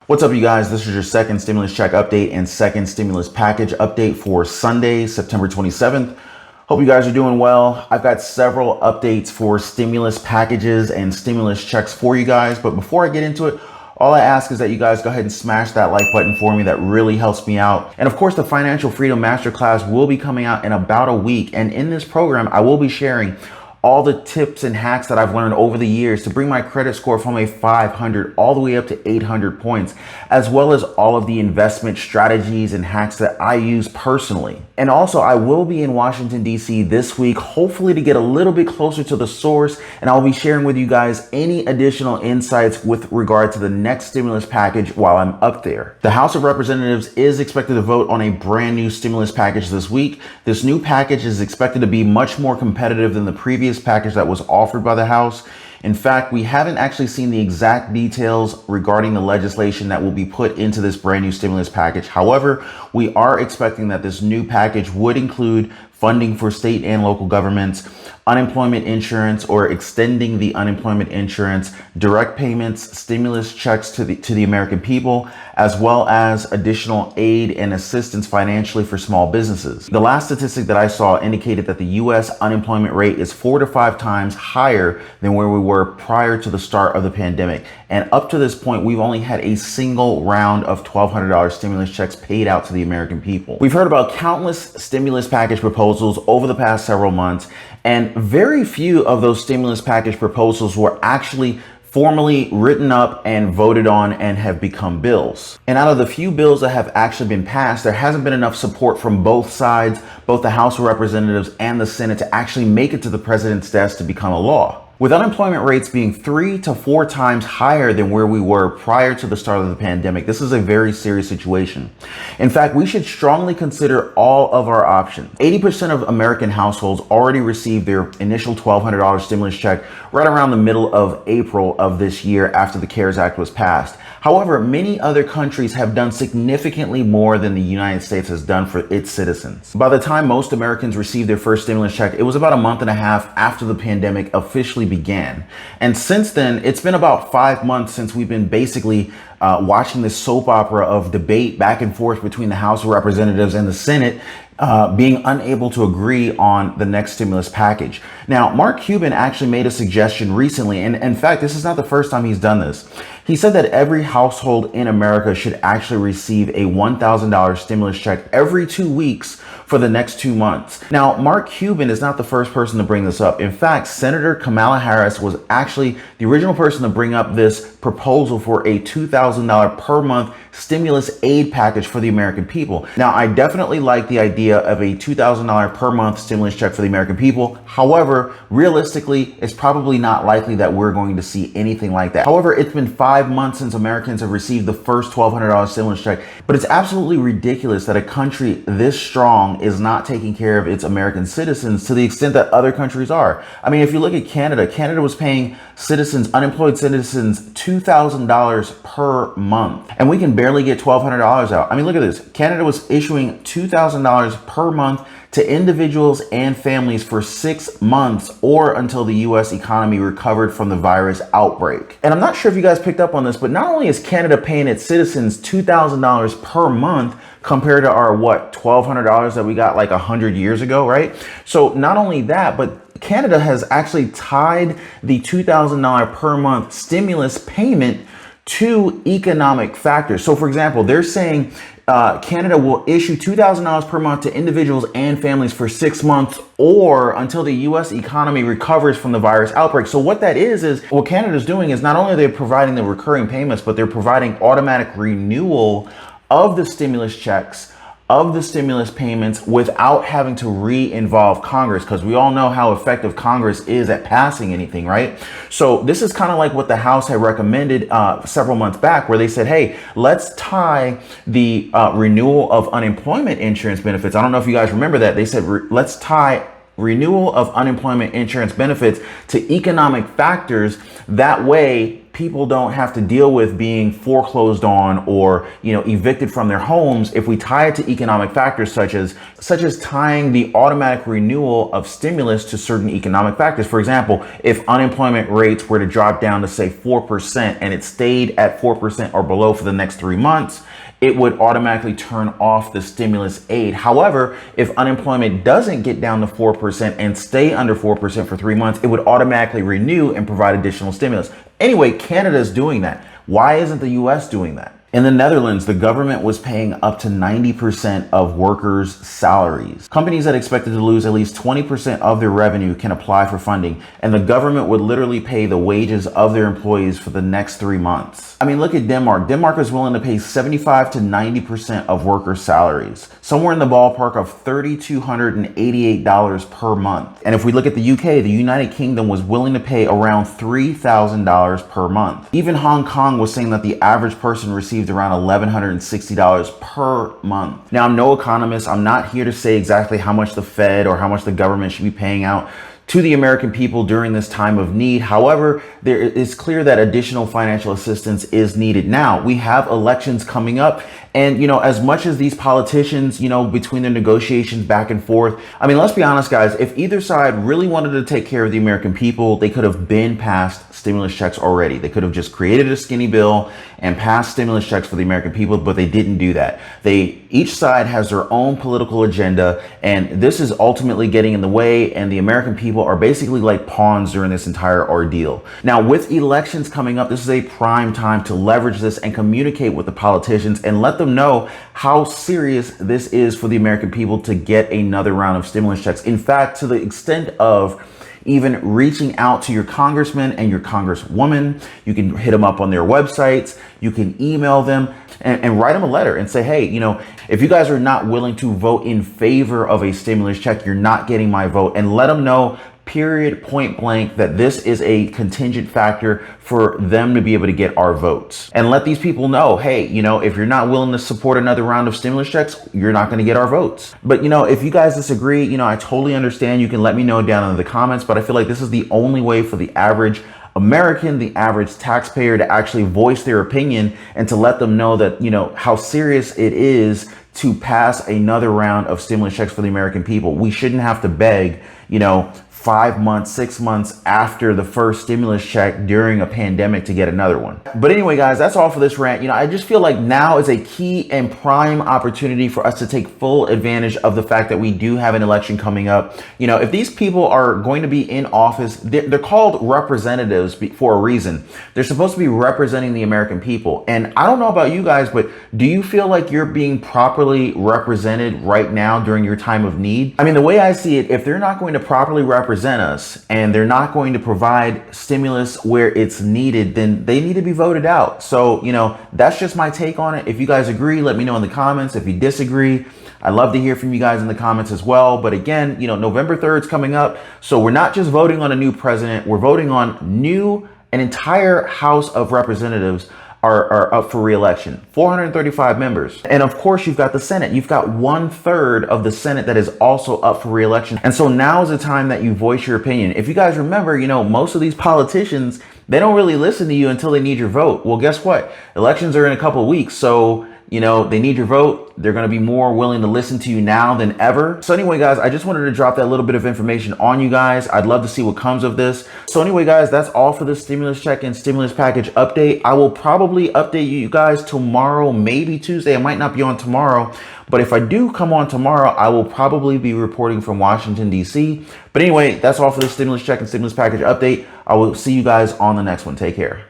What's up, you guys? This is your second stimulus check update and second stimulus package update for Sunday, September 27th. Hope you guys are doing well. I've got several updates for stimulus packages and stimulus checks for you guys. But before I get into it, all I ask is that you guys go ahead and smash that like button for me. That really helps me out. And of course, the Financial Freedom Masterclass will be coming out in about a week. And in this program, I will be sharing all the tips and hacks that I've learned over the years to bring my credit score from a 500 all the way up to 800 points, as well as all of the investment strategies and hacks that I use personally. And also, I will be in Washington, D.C. this week, hopefully to get a little bit closer to the source, and I'll be sharing with you guys any additional insights with regard to the next stimulus package while I'm up there. The House of Representatives is expected to vote on a brand new stimulus package this week. This new package is expected to be much more competitive than the previous package that was offered by the House. In fact, we haven't actually seen the exact details regarding the legislation that will be put into this brand new stimulus package. However, we are expecting that this new package would include funding for state and local governments, unemployment insurance or extending the unemployment insurance, direct payments, stimulus checks to the American people, as well as additional aid and assistance financially for small businesses. The last statistic that I saw indicated that the U.S. unemployment rate is 4 to 5 times higher than where we were prior to the start of the pandemic. And up to this point, we've only had a single round of $1,200 stimulus checks paid out to the American people. We've heard about countless stimulus package proposals over the past several months, and very few of those stimulus package proposals were actually formally written up and voted on and have become bills. And out of the few bills that have actually been passed, there hasn't been enough support from both sides, both the House of Representatives and the Senate, to actually make it to the president's desk to become a law. With unemployment rates being 3 to 4 times higher than where we were prior to the start of the pandemic, this is a very serious situation. In fact, we should strongly consider all of our options. 80% of American households already received their initial $1,200 stimulus check right around the middle of April of this year after the CARES Act was passed. However, many other countries have done significantly more than the United States has done for its citizens. By the time most Americans received their first stimulus check, it was about a month and a half after the pandemic officially began. And since then, it's been about 5 months since we've been basically watching this soap opera of debate back and forth between the House of Representatives and the Senate, being unable to agree on the next stimulus package. Now, Mark Cuban actually made a suggestion recently, and in fact, this is not the first time he's done this. He said that every household in America should actually receive a $1,000 stimulus check every 2 weeks for the next 2 months. Now, Mark Cuban is not the first person to bring this up. In fact, Senator Kamala Harris was actually the original person to bring up this proposal for a $2,000 per month stimulus aid package for the American people. Now, I definitely like the idea of a $2,000 per month stimulus check for the American people. However, realistically, it's probably not likely that we're going to see anything like that. However, it's been 5 months since Americans have received the first $1,200 stimulus check, but it's absolutely ridiculous that a country this strong is not taking care of its American citizens to the extent that other countries are. I mean, if you look at Canada, Canada was paying citizens, unemployed citizens, $2,000 per month, and we can barely get $1,200 out. I mean, look at this. Canada was issuing $2,000 per month to individuals and families for 6 months or until the U.S. economy recovered from the virus outbreak. And I'm not sure if you guys picked up on this, but not only is Canada paying its citizens $2,000 per month compared to our, $1,200 that we got like 100 years ago, right? So not only that, but Canada has actually tied the $2,000 per month stimulus payment to economic factors. So for example, they're saying Canada will issue $2,000 per month to individuals and families for 6 months or until the U.S. economy recovers from the virus outbreak. So what that is what Canada's doing is not only are they providing the recurring payments, but they're providing automatic renewal of the stimulus checks, of the stimulus payments, without having to re-involve Congress, because we all know how effective Congress is at passing anything, right? So this is kind of like what the House had recommended several months back, where they said, hey, let's tie the renewal of unemployment insurance benefits. I don't know if you guys remember that. They said, let's tie renewal of unemployment insurance benefits to economic factors. That way, people don't have to deal with being foreclosed on or, evicted from their homes if we tie it to economic factors such as tying the automatic renewal of stimulus to certain economic factors. For example, if unemployment rates were to drop down to say 4% and it stayed at 4% or below for the next 3 months, it would automatically turn off the stimulus aid. However, if unemployment doesn't get down to 4% and stay under 4% for 3 months, it would automatically renew and provide additional stimulus. Anyway, Canada's doing that. Why isn't the US doing that? In the Netherlands, the government was paying up to 90% of workers' salaries. Companies that expected to lose at least 20% of their revenue can apply for funding, and the government would literally pay the wages of their employees for the next 3 months. I mean, look at Denmark. Denmark is willing to pay 75 to 90% of workers' salaries, somewhere in the ballpark of $3,288 per month. And if we look at the UK, the United Kingdom was willing to pay around $3,000 per month. Even Hong Kong was saying that the average person received around $1,160 per month. Now, I'm no economist. I'm not here to say exactly how much the Fed or how much the government should be paying out to the American people during this time of need. However, there is clear that additional financial assistance is needed. Now, we have elections coming up. And, as much as these politicians, between their negotiations back and forth, I mean, let's be honest, guys, if either side really wanted to take care of the American people, they could have been passed stimulus checks already. They could have just created a skinny bill and passed stimulus checks for the American people, but they didn't do that. Each side has their own political agenda, and this is ultimately getting in the way, and the American people are basically like pawns during this entire ordeal. Now, with elections coming up, this is a prime time to leverage this and communicate with the politicians and let them know how serious this is for the American people to get another round of stimulus checks. In fact, to the extent of even reaching out to your congressman and your congresswoman. You can hit them up on their websites. You can email them and write them a letter and say, hey, if you guys are not willing to vote in favor of a stimulus check, you're not getting my vote. And let them know, period, point blank, that this is a contingent factor for them to be able to get our votes. And let these people know, hey, if you're not willing to support another round of stimulus checks, you're not going to get our votes. But, if you guys disagree, I totally understand. You can let me know down in the comments, but I feel like this is the only way for the average American, the average taxpayer, to actually voice their opinion and to let them know that, how serious it is to pass another round of stimulus checks for the American people. We shouldn't have to beg, 5 months, 6 months after the first stimulus check during a pandemic to get another one. But anyway, guys, that's all for this rant. I just feel like now is a key and prime opportunity for us to take full advantage of the fact that we do have an election coming up. If these people are going to be in office, they're called representatives for a reason. They're supposed to be representing the American people. And I don't know about you guys, but do you feel like you're being properly represented right now during your time of need? I mean, the way I see it, if they're not going to properly represent us and they're not going to provide stimulus where it's needed, then they need to be voted out. So, that's just my take on it. If you guys agree, let me know in the comments. If you disagree, I'd love to hear from you guys in the comments as well. But again, November 3rd is coming up. So we're not just voting on a new president. We're voting on an entire House of Representatives are up for re-election, 435 members. And of course, you've got the Senate. You've got 1/3 of the Senate that is also up for re-election. And so now is the time that you voice your opinion. If you guys remember, most of these politicians, they don't really listen to you until they need your vote. Well, guess what? Elections are in a couple of weeks. So, they need your vote. They're going to be more willing to listen to you now than ever. So anyway, guys, I just wanted to drop that little bit of information on you guys. I'd love to see what comes of this. So anyway, guys, that's all for this stimulus check and stimulus package update. I will probably update you guys tomorrow, maybe Tuesday. I might not be on tomorrow, but if I do come on tomorrow, I will probably be reporting from Washington, D.C. But anyway, that's all for the stimulus check and stimulus package update. I will see you guys on the next one. Take care.